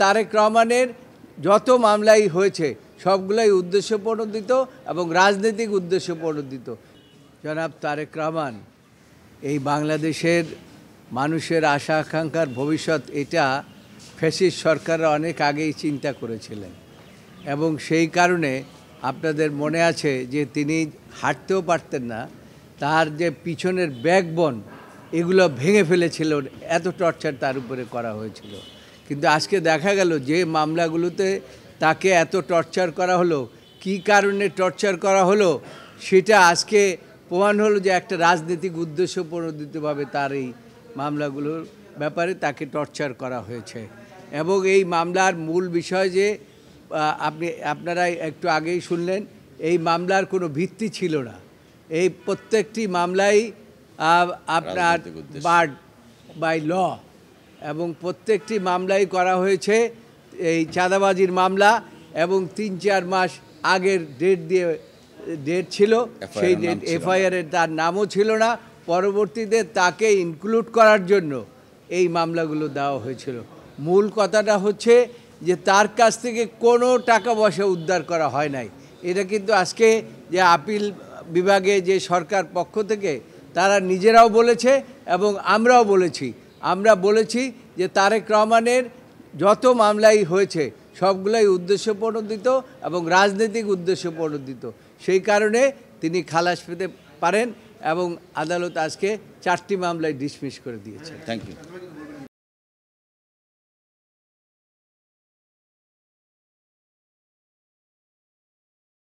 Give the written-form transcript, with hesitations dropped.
তারেক রহমানের যত মামলাই হয়েছে সবগুলোই উদ্দেশ্যপ্রণোদিত এবং রাজনৈতিক উদ্দেশ্যপ্রণোদিত। জনাব তারেক রহমান এই বাংলাদেশের মানুষের আশা আকাঙ্ক্ষার ভবিষ্যৎ এটা ফ্যাসিস্ট সরকাররা অনেক আগেই চিন্তা করেছিলেন এবং সেই কারণে আপনাদের মনে আছে যে তিনি হাঁটতেও পারতেন না, তার যে পিছনের ব্যাকবোন এগুলো ভেঙে ফেলেছিল, এত টর্চার তার উপরে করা হয়েছিল। কিন্তু আজকে দেখা গেল যে মামলাগুলোতে তাকে এত টর্চার করা হলো, কী কারণে টর্চার করা হলো সেটা আজকে প্রমাণ হলো যে একটা রাজনৈতিক উদ্দেশ্য প্রণোদিতভাবে তার এই মামলাগুলোর ব্যাপারে তাকে টর্চার করা হয়েছে। এবং এই মামলার মূল বিষয় যে আপনারা একটু আগেই শুনলেন, এই মামলার কোনো ভিত্তি ছিল না। এই প্রত্যেকটি মামলাই আপনার বার্ড বাই ল এবং প্রত্যেকটি মামলাই করা হয়েছে এই চাঁদাবাজির মামলা এবং ৩-৪ মাস আগের ডেট ছিল, সেই ডেট এফআইআরের তার নামও ছিল না। পরবর্তীতে তাকে ইনক্লুড করার জন্য এই মামলাগুলো দেওয়া হয়েছিল। মূল কথাটা হচ্ছে যে তার কাছ থেকে কোনো টাকা পয়সা উদ্ধার করা হয় নাই। এটা কিন্তু আজকে যে আপিল বিভাগে যে সরকার পক্ষ থেকে তারা নিজেরাও বলেছে এবং আমরা বলেছি যে তারেক রহমানের যত মামলাই হয়েছে সবগুলাই উদ্দেশ্যপ্রণোদিত এবং রাজনৈতিক উদ্দেশ্যপ্রণোদিত। সেই কারণে তিনি খালাস পেতে পারেন এবং আদালত আজকে 4টি মামলায় ডিসমিস করে দিয়েছে। Thank you.